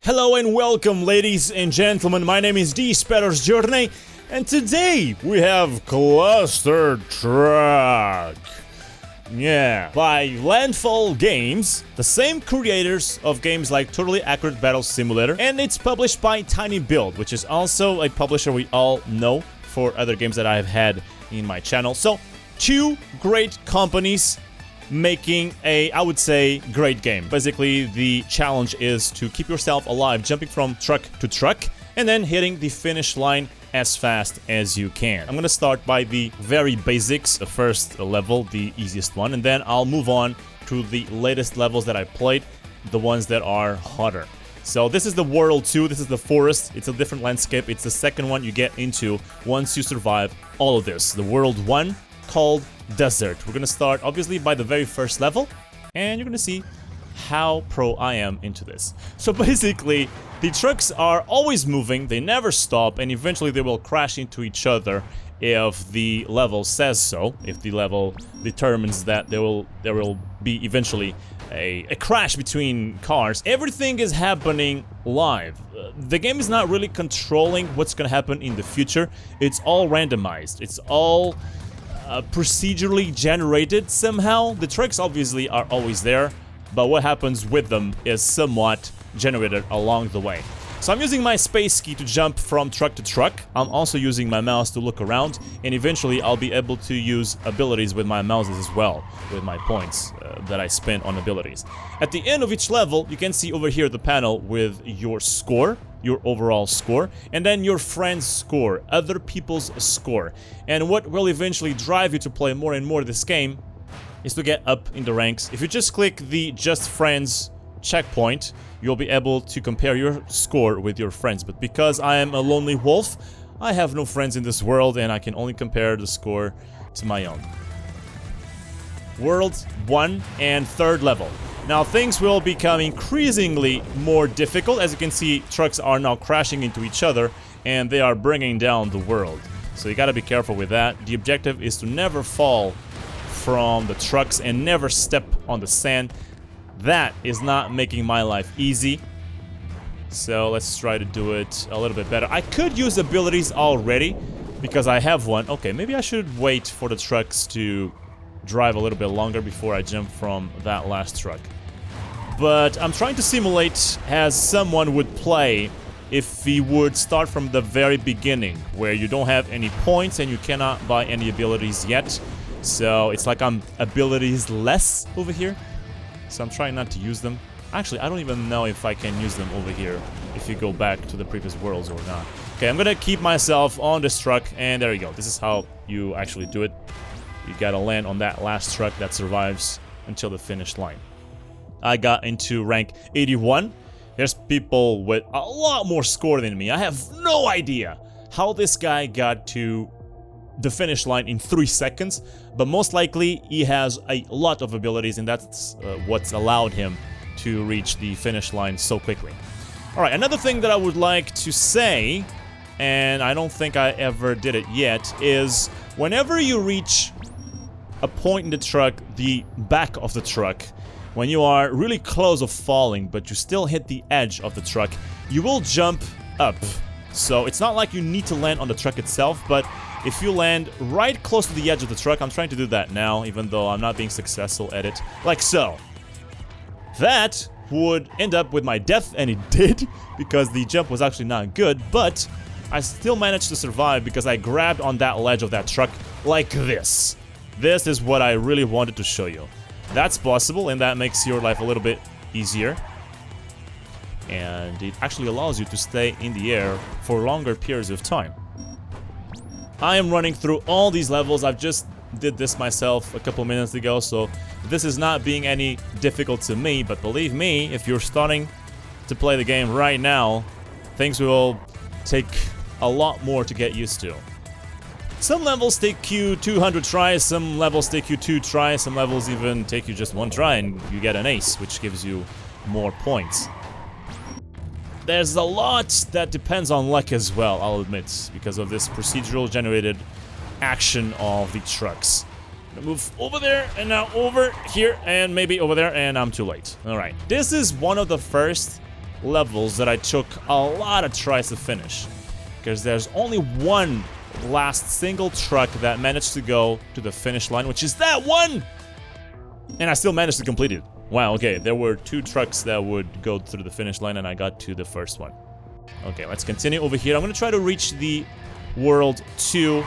Hello and welcome, ladies and gentlemen. My name is TheSparrowsJourney, and today we have ClusterTruck. Yeah, by Landfall Games, the same creators of games like Totally Accurate Battle Simulator, and it's published by Tiny Build, which is also a publisher we all know for other games that I've had in my channel. So, two great companies making a, I would say, great game. Basically, the challenge is to keep yourself alive, jumping from truck to truck, and then hitting the finish line as fast as you can. I'm gonna start by the very basics, the first level, the easiest one, and then I'll move on to the latest levels that I played, the ones that are hotter. So this is the World 2, this is the forest, it's a different landscape, it's the second one you get into once you survive all of this. The World 1, called Desert. We're gonna start obviously by the very first level, and you're gonna see how pro I am into this. So basically, the trucks are always moving, they never stop, and eventually they will crash into each other if the level says so, if the level determines that there will be eventually a crash between cars. Everything is happening live. The game is not really controlling what's gonna happen in the future. It's all randomized. It's all procedurally generated somehow. The trucks obviously are always there, but what happens with them is somewhat generated along the way. So I'm using my space key to jump from truck to truck. I'm also using my mouse to look around, and eventually I'll be able to use abilities with my mouses as well, with my points that I spend on abilities. At the end of each level, you can see over here the panel with your score, your overall score, and then your friend's score, other people's score. And what will eventually drive you to play more and more this game is to get up in the ranks. If you just click the Just Friends checkpoint, you'll be able to compare your score with your friends. But because I am a lonely wolf, I have no friends in this world, and I can only compare the score to my own. World 1 and 3rd level. Now things will become increasingly more difficult. As you can see, trucks are now crashing into each other, and they are bringing down the world. So you gotta be careful with that. The objective is to never fall from the trucks and never step on the sand. That is not making my life easy. So let's try to do it a little bit better. I could use abilities already because I have one. Okay, maybe I should wait for the trucks to drive a little bit longer before I jump from that last truck. But I'm trying to simulate as someone would play if he would start from the very beginning, where you don't have any points and you cannot buy any abilities yet. So it's like I'm abilities-less over here. So I'm trying not to use them. Actually, I don't even know if I can use them over here if you go back to the previous worlds or not. Okay, I'm gonna keep myself on this truck, and there you go. This is how you actually do it. You gotta land on that last truck that survives until the finish line. I got into rank 81. There's people with a lot more score than me. I have no idea how this guy got to the finish line in 3 seconds, but most likely he has a lot of abilities, and that's what's allowed him to reach the finish line so quickly. Alright, another thing that I would like to say, and I don't think I ever did it yet, is whenever you reach a point in the truck, the back of the truck, when you are really close of falling, but you still hit the edge of the truck, you will jump up. So it's not like you need to land on the truck itself, but if you land right close to the edge of the truck, I'm trying to do that now, even though I'm not being successful at it, like so. That would end up with my death, and it did, because the jump was actually not good, but I still managed to survive because I grabbed on that ledge of that truck like this. This is what I really wanted to show you. That's possible, and that makes your life a little bit easier. And it actually allows you to stay in the air for longer periods of time. I am running through all these levels. I've just did this myself a couple minutes ago, so this is not being any difficult to me, but believe me, if you're starting to play the game right now, things will take a lot more to get used to. Some levels take you 200 tries, some levels take you 2 tries, some levels even take you just 1 try and you get an ace, which gives you more points. There's a lot that depends on luck as well, I'll admit, because of this procedural generated action of the trucks. I'm gonna move over there, and now over here, and maybe over there, and I'm too late. Alright, this is one of the first levels that I took a lot of tries to finish. Because there's only one last single truck that managed to go to the finish line, which is that one! And I still managed to complete it. Wow, okay, there were 2 trucks that would go through the finish line, and I got to the first one. Okay, let's continue over here. I'm gonna try to reach the World 2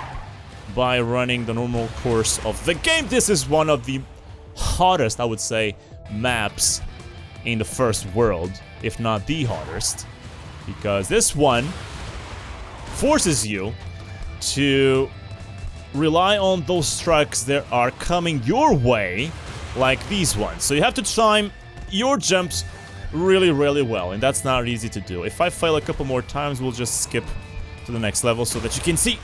by running the normal course of the game. This is one of the hottest, I would say, maps in the first world, if not the hottest, because this one forces you to rely on those trucks that are coming your way, like these ones. So you have to time your jumps really, really well, and that's not easy to do. If I fail a couple more times, we'll just skip to the next level so that you can see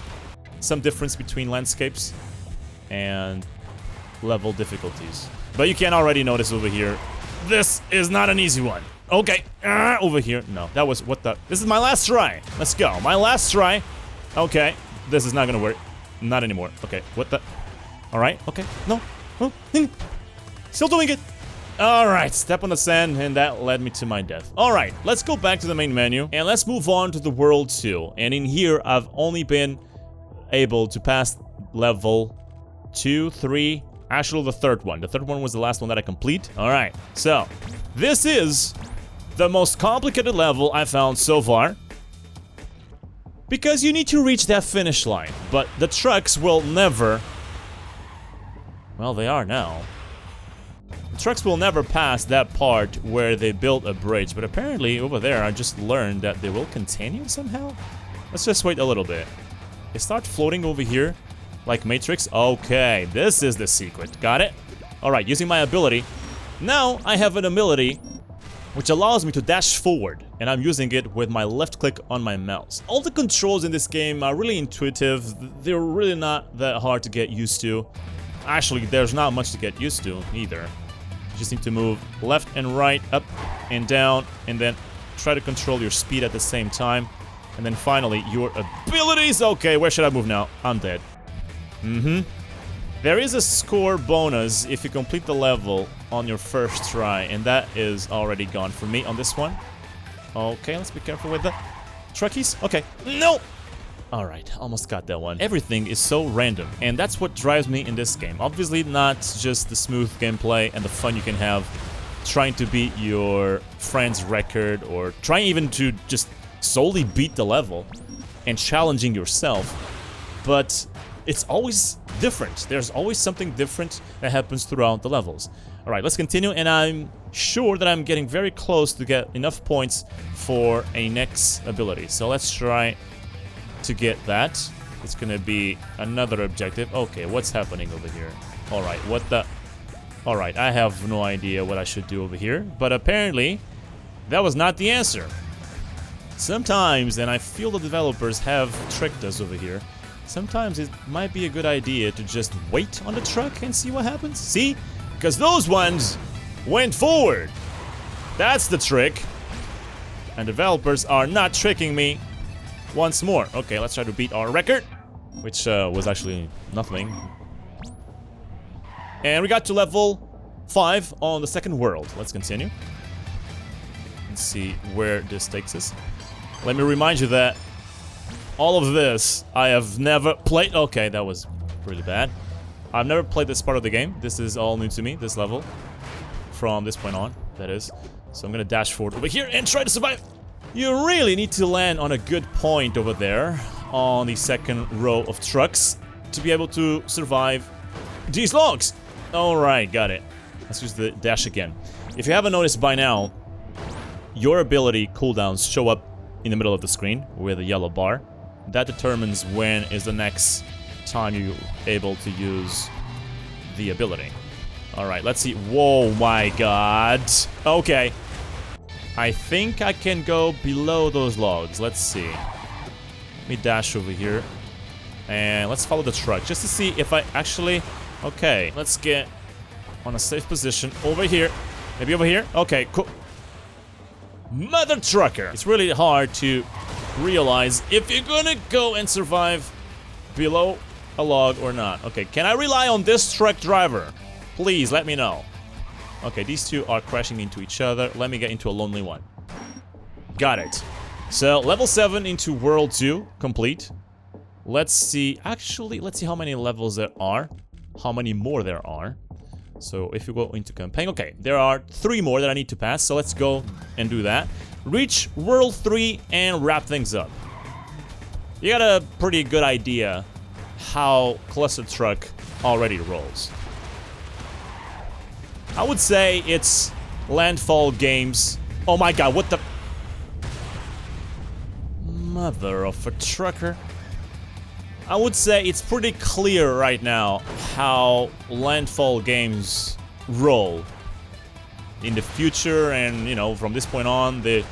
some difference between landscapes and level difficulties. But you can already notice over here, this is not an easy one. Okay, over here, no, that was, what the, this is my last try. Let's go, my last try. Okay, this is not gonna work, not anymore. Okay, what the, all right, okay, no, oh, still doing it. All right, step on the sand, and that led me to my death. All right, let's go back to the main menu, and let's move on to the World 2. And in here, I've only been able to pass level 2, 3, actually the third one. The third one was the last one that I complete. All right, so this is the most complicated level I found so far, because you need to reach that finish line, but the trucks will never, well, they are now. The trucks will never pass that part where they built a bridge, but apparently over there I just learned that they will continue somehow. Let's just wait a little bit. They start floating over here like Matrix. Okay, this is the secret. Got it? Alright, using my ability. Now I have an ability which allows me to dash forward, and I'm using it with my left click on my mouse. All the controls in this game are really intuitive. They're really not that hard to get used to. Actually, there's not much to get used to either. You just need to move left and right, up and down, and then try to control your speed at the same time. And then finally, your abilities. Okay, where should I move now? I'm dead. There is a score bonus if you complete the level on your first try, and that is already gone for me on this one. Okay, let's be careful with the truckies. Okay, no! Alright, almost got that one. Everything is so random, and that's what drives me in this game. Obviously not just the smooth gameplay and the fun you can have trying to beat your friend's record, or trying even to just solely beat the level and challenging yourself, but it's always different. There's always something different that happens throughout the levels. Alright, let's continue, and I'm sure that I'm getting very close to get enough points for a next ability. So let's try to get that. It's gonna be another objective. Okay, what's happening over here? Alright, what the... Alright, I have no idea what I should do over here, but apparently that was not the answer. Sometimes, and I feel the developers have tricked us over here, sometimes it might be a good idea to just wait on the truck and see what happens. See? Because those ones went forward. That's the trick. And developers are not tricking me once more. Okay, let's try to beat our record, which was actually nothing. And we got to level 5 on the second world. Let's continue. Let's see where this takes us. Let me remind you that all of this I have never played. Okay, that was really bad. I've never played this part of the game. This is all new to me, this level. From this point on, that is. So I'm gonna dash forward over here and try to survive. You really need to land on a good point over there on the second row of trucks to be able to survive these logs. Alright, got it. Let's use the dash again. If you haven't noticed by now, your ability cooldowns show up in the middle of the screen with a yellow bar. That determines when is the next time you're able to use the ability. Alright, let's see. Whoa, my god. Okay. I think I can go below those logs. Let's see. Let me dash over here. And let's follow the truck just to see if I actually... Okay, let's get on a safe position over here. Maybe over here? Okay, cool. Mother trucker! It's really hard to realize if you're gonna go and survive below a log or not. Okay, can I rely on this truck driver? Please, let me know. Okay, these two are crashing into each other. Let me get into a lonely one. got it. So, level 7 into World 2, complete. Let's see, actually, let's see how many levels there are. How many more there are. So, if you go into campaign, okay, there are 3 more that I need to pass, so let's go and do that. Reach World 3 and wrap things up. You got a pretty good idea how ClusterTruck already rolls. I would say it's Landfall Games. Oh my god, what the... Mother of a trucker. I would say it's pretty clear right now how Landfall Games roll. In the future and, you know, from this point on, they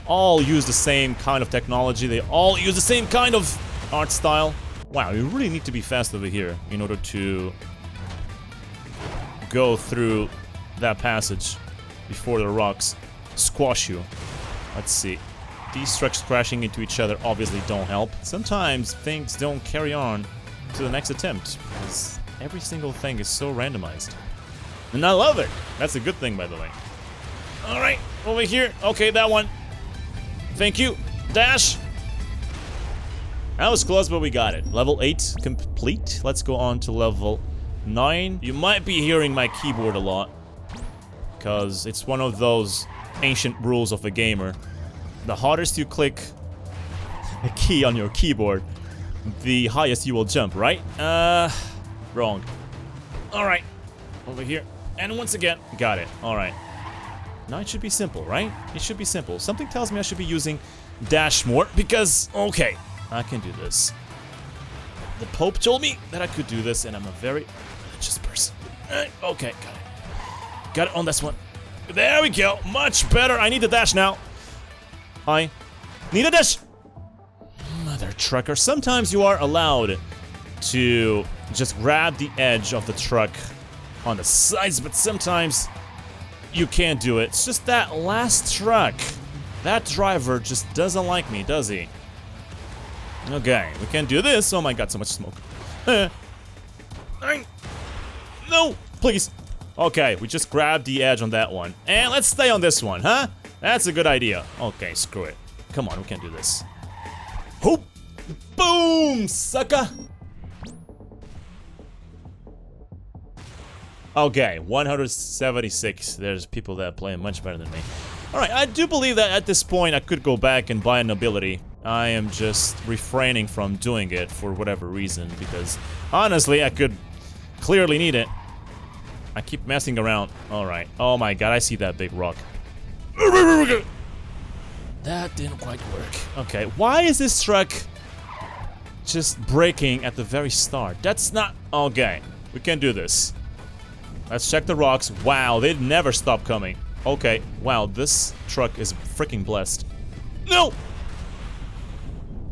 all use the same kind of technology. They all use the same kind of art style. Wow, you really need to be fast over here in order to go through that passage before the rocks squash you. Let's see. These trucks crashing into each other obviously don't help. Sometimes things don't carry on to the next attempt because every single thing is so randomized. And I love it. That's a good thing, by the way. Alright, over here. Okay, that one. Thank you. Dash. That was close, but we got it. Level 8 complete. Let's go on to level 9. You might be hearing my keyboard a lot because it's one of those ancient rules of a gamer. The hardest you click a key on your keyboard, the highest you will jump, right? Wrong. Alright. Over here. And once again, got it. Alright. Now it should be simple, right? It should be simple. Something tells me I should be using dash more because, okay, I can do this. The Pope told me that I could do this and I'm a very religious person. Okay, got it. Got it on this one. There we go. Much better. I need the dash now. I need a dash. Mother trucker. Sometimes you are allowed to just grab the edge of the truck on the sides, but sometimes you can't do it. It's just that last truck. That driver just doesn't like me, does he? Okay, we can do this. Oh my god, so much smoke. No, please. Okay, we just grabbed the edge on that one. And let's stay on this one, huh? That's a good idea. Okay, screw it. Come on, we can do this. Hoop! Boom, sucker! Okay, 176. There's people that play much better than me. Alright, I do believe that at this point I could go back and buy an ability. I am just refraining from doing it for whatever reason, because honestly, I could clearly need it. I keep messing around. Alright. Oh my god, I see that big rock. That didn't quite work. Okay, why is this truck just braking at the very start? That's not... Okay, we can do this. Let's check the rocks. Wow, they never stop coming. Okay, wow, this truck is freaking blessed. No!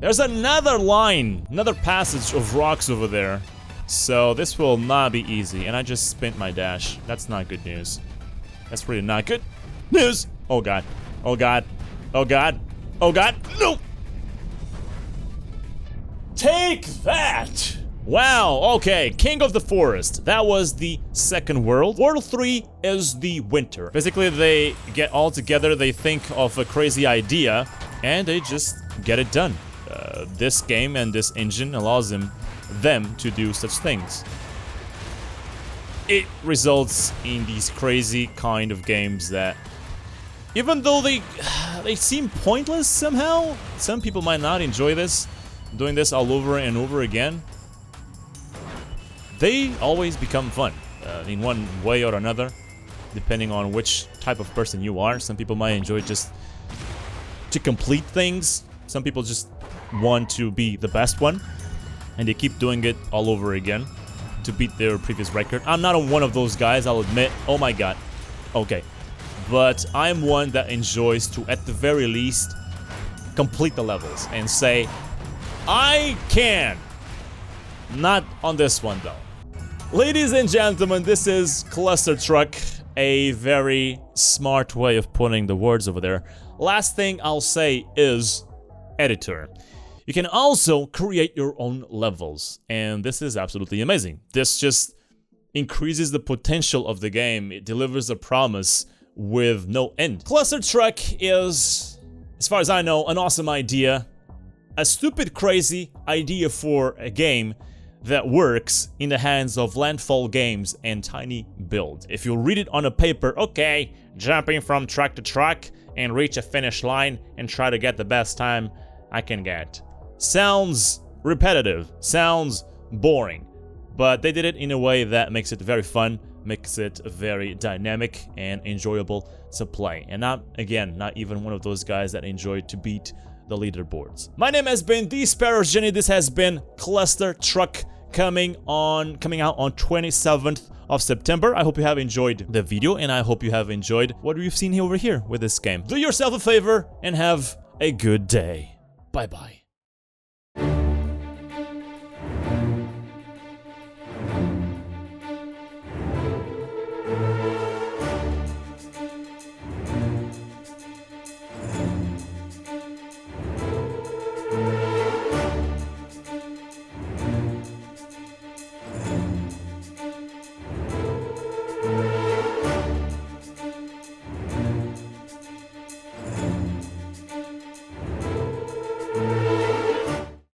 There's another line, another passage of rocks over there. So this will not be easy, and I just spent my dash. That's not good news. That's really not good news. Oh god. Oh god. Oh god. Oh god. No! Take that! Wow, okay, King of the Forest. That was the second world. World 3 is the winter. Basically, they get all together, they think of a crazy idea, and they just get it done. This game and this engine allows them to do such things. It results in these crazy kind of games that, even though they seem pointless somehow, some people might not enjoy this, doing this all over and over again. They always become fun, in one way or another, depending on which type of person you are. Some people might enjoy just to complete things. Some people just want to be the best one, and they keep doing it all over again to beat their previous record. I'm not one of those guys, I'll admit. Oh my god. Okay. But I'm one that enjoys to, at the very least, complete the levels and say, I can. Not on this one, though. Ladies and gentlemen, this is ClusterTruck, a very smart way of putting the words over there. Last thing I'll say is editor. You can also create your own levels, and this is absolutely amazing. This just increases the potential of the game. It delivers a promise with no end. ClusterTruck is as far as I know, an awesome idea. A stupid, crazy idea for a game that works in the hands of Landfall Games and Tiny Build. If you read it on a paper, okay, jumping from truck to truck and reach a finish line and try to get the best time I can get. Sounds repetitive, sounds boring, but they did it in a way that makes it very fun, makes it very dynamic and enjoyable to play. And not even one of those guys that enjoy to beat the leaderboards. My name has been TheSparrowsJourney. This has been ClusterTruck coming out on 27th of September. I hope you have enjoyed the video, and I hope you have enjoyed what we've seen over here with this game. Do yourself a favor and have a good day. Bye-bye.